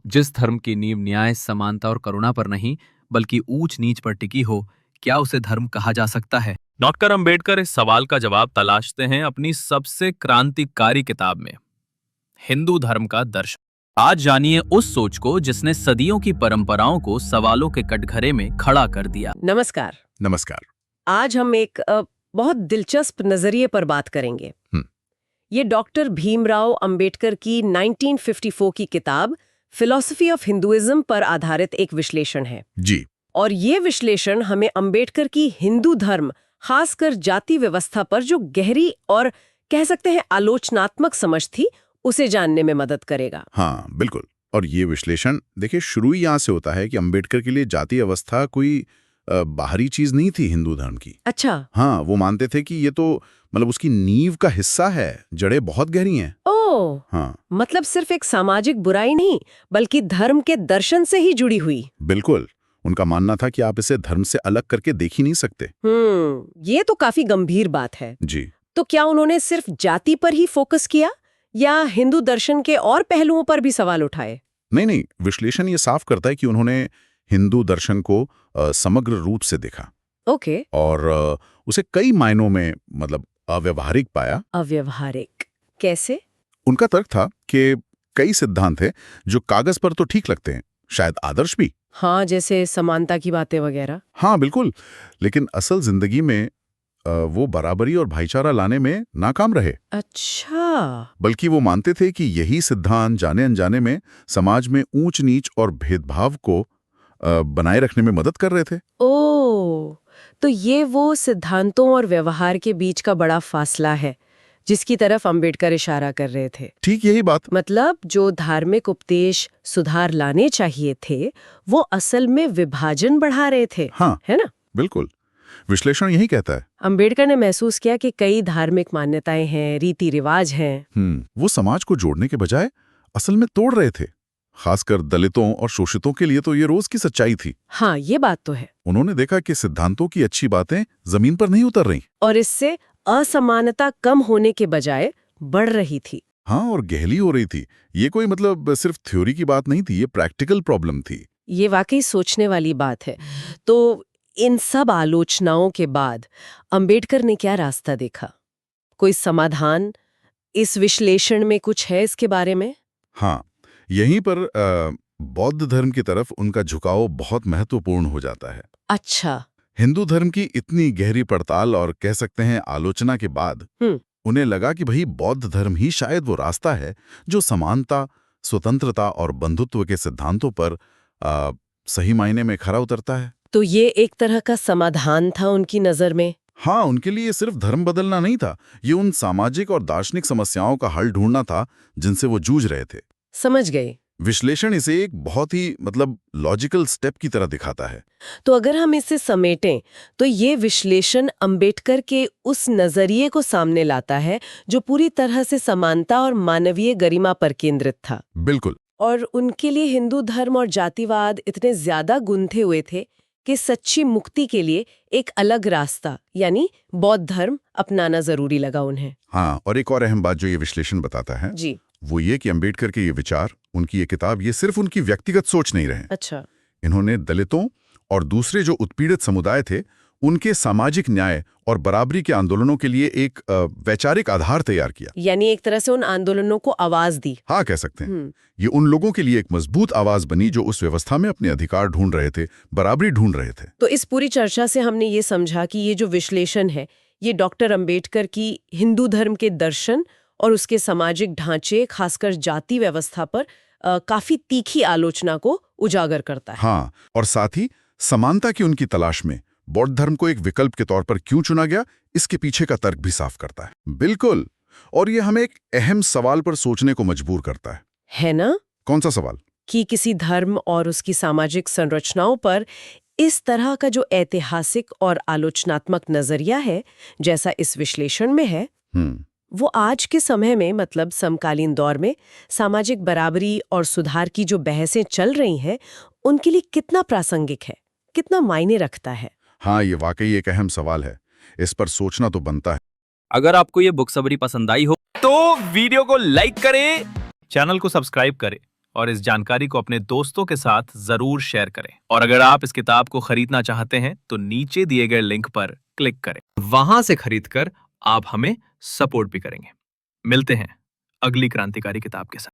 जिस धर्म की नींव न्याय, समानता और करुणा पर नहीं बल्कि ऊंच नीच पर टिकी हो, क्या उसे धर्म कहा जा सकता है? डॉक्टर अंबेडकर इस सवाल का जवाब तलाशते हैं अपनी सबसे क्रांतिकारी किताब में, हिंदू धर्म का दर्शन। आज जानिए उस सोच को जिसने सदियों की परंपराओं को सवालों के कटघरे में खड़ा कर दिया। नमस्कार। नमस्कार। आज हम एक बहुत दिलचस्प नजरिए पर बात करेंगे। ये डॉक्टर भीमराव अंबेडकर की 1954 की किताब फिलॉसफी ऑफ हिंदुइज्म पर आधारित एक विश्लेषण है जी। और ये विश्लेषण हमें अंबेडकर की हिंदू धर्म, खासकर जाति व्यवस्था पर जो गहरी और कह सकते हैं आलोचनात्मक समझ थी, उसे जानने में मदद करेगा। हाँ, बिल्कुल। और ये विश्लेषण देखिए शुरू ही यहाँ से होता है कि अंबेडकर के लिए जाति अवस्था कोई बाहरी चीज नहीं थी हिंदू धर्म की। अच्छा। हाँ, वो मानते थे कि ये तो मतलब उसकी नींव का हिस्सा है, जड़ें बहुत गहरी हैं। ओह, हाँ, मतलब सिर्फ एक सामाजिक बुराई नहीं बल्कि धर्म के दर्शन से ही जुड़ी हुई। बिल्कुल। उनका मानना था कि आप इसे धर्म से अलग करके देख ही नहीं सकते। ये तो काफी गंभीर बात है। जी। तो क्या उन्होंने सिर्फ जाति पर ही फोकस किया या हिंदू दर्शन के और पहलुओं पर भी सवाल उठाए? नहीं, विश्लेषण ये साफ करता है कि उन्होंने हिंदू दर्शन को समग्र रूप से देखा। ओके। और उसे कई मायनों में मतलब अव्यवहारिक पाया। अव्यवहारिक कैसे? उनका तर्क था कि कई सिद्धांत हैं जो कागज पर तो ठीक लगते हैं, शायद आदर्श भी। हाँ, जैसे समानता की बातें वगैरह। हाँ, बिल्कुल। लेकिन असल जिंदगी में वो बराबरी और भाईचारा लाने में नाकाम रहे। अच्छा। बल्कि वो मानते थे कि यही सिद्धांत जाने अनजाने में समाज में ऊंच नीच और भेदभाव को बनाए रखने में मदद कर रहे थे। ओह, तो ये वो सिद्धांतों और व्यवहार के बीच का बड़ा फासला है जिसकी तरफ अंबेडकर इशारा कर रहे थे। ठीक यही बात। मतलब जो धार्मिक उपदेश सुधार लाने चाहिए थे, वो असल में विभाजन बढ़ा रहे थे। हाँ, है ना? बिल्कुल। विश्लेषण यही कहता है। अंबेडकर ने महसूस किया कि कई धार्मिक मान्यताएं हैं, रीति रिवाज हैं। वो समाज को जोड़ने के बजाय असल में तोड़ रहे थे। खासकर दलितों और शोषितों के लिए तो ये रोज की सच्चाई थी। हाँ, ये बात तो है। उन्होंने देखा कि सिद्धांतों की अच्छी बातें जमीन पर नहीं उतर रही और इससे असमानता कम होने के बजाय बढ़ रही थी। हाँ, और गहरी हो रही थी। ये कोई मतलब सिर्फ थ्योरी की बात नहीं थी, ये प्रैक्टिकल प्रॉब्लम थी। ये वाकई सोचने वाली बात है। तो इन सब आलोचनाओं के बाद अंबेडकर ने क्या रास्ता देखा? कोई समाधान इस विश्लेषण में कुछ है इसके बारे में? हाँ, यहीं पर बौद्ध धर्म की तरफ उनका झुकाव बहुत महत्वपूर्ण हो जाता है। अच्छा। हिंदू धर्म की इतनी गहरी पड़ताल और कह सकते हैं आलोचना के बाद उन्हें लगा कि भाई बौद्ध धर्म ही शायद वो रास्ता है जो समानता, स्वतंत्रता और बंधुत्व के सिद्धांतों पर सही मायने में खरा उतरता है। तो ये एक तरह का समाधान था उनकी नजर में? हाँ, उनके लिए सिर्फ धर्म बदलना नहीं था, ये उन सामाजिक और दार्शनिक समस्याओं का हल ढूंढना था जिनसे वो जूझ रहे थे। समझ गए। विश्लेषण इसे एक बहुत ही मतलब लॉजिकल स्टेप की तरह दिखाता है। तो अगर हम इसे समेटें तो ये विश्लेषण अंबेडकर के उस नजरिए को सामने लाता है जो पूरी तरह से समानता और मानवीय गरिमा पर केंद्रित था। बिल्कुल। और उनके लिए हिंदू धर्म और जातिवाद इतने ज्यादा गुंथे हुए थे कि सच्ची मुक्ति के लिए एक अलग रास्ता यानी बौद्ध धर्म अपनाना जरूरी लगा उन्हें। हाँ, और एक और अहम बात जो ये विश्लेषण बताता है जी, वो ये कि अंबेडकर के ये विचार, उनकी ये किताब, ये सिर्फ उनकी व्यक्तिगत सोच नहीं रहे। अच्छा। इन्होंने दलितों और दूसरे जो उत्पीड़ित समुदाय थे उनके सामाजिक न्याय और बराबरी के आंदोलनों के लिए एक वैचारिक आधार तैयार किया। यानी एक तरह से उन आंदोलनों को आवाज दी। हाँ, कह सकते हैं। ये उन लोगों के लिए एक मजबूत आवाज बनी जो उस व्यवस्था में अपने अधिकार ढूंढ रहे थे, बराबरी ढूंढ रहे थे। तो इस पूरी चर्चा से हमने ये समझा कि ये जो विश्लेषण है ये डॉक्टर अंबेडकर की हिंदू धर्म के दर्शन और उसके सामाजिक ढांचे, खासकर जाति व्यवस्था पर काफी तीखी आलोचना को उजागर करता है। हाँ, और साथ ही समानता की उनकी तलाश में बौद्ध धर्म को एक विकल्प के तौर पर क्यों चुना गया, इसके पीछे का तर्क भी साफ करता है। बिल्कुल। और ये हमें एक अहम सवाल पर सोचने को मजबूर करता है ना? कौन सा सवाल? कि किसी धर्म और उसकी सामाजिक संरचनाओं पर इस तरह का जो ऐतिहासिक और आलोचनात्मक नजरिया है जैसा इस विश्लेषण में है, वो आज के समय में मतलब समकालीन दौर में सामाजिक बराबरी और सुधार की जो बहसें चल रही हैं उनके लिए कितना प्रासंगिक है, कितना मायने रखता है? हाँ, ये वाकई एक अहम सवाल है। इस पर सोचना तो बनता है। अगर आपको ये बुक समरी पसंद आई हो तो वीडियो को लाइक करें, चैनल को सब्सक्राइब करें और इस जानकारी को अपने दोस्तों के साथ जरूर शेयर करें। और अगर आप इस किताब को खरीदना चाहते हैं तो नीचे दिए गए लिंक पर क्लिक करें, वहां से खरीदकर आप हमें सपोर्ट भी करेंगे। मिलते हैं अगली क्रांतिकारी किताब के साथ।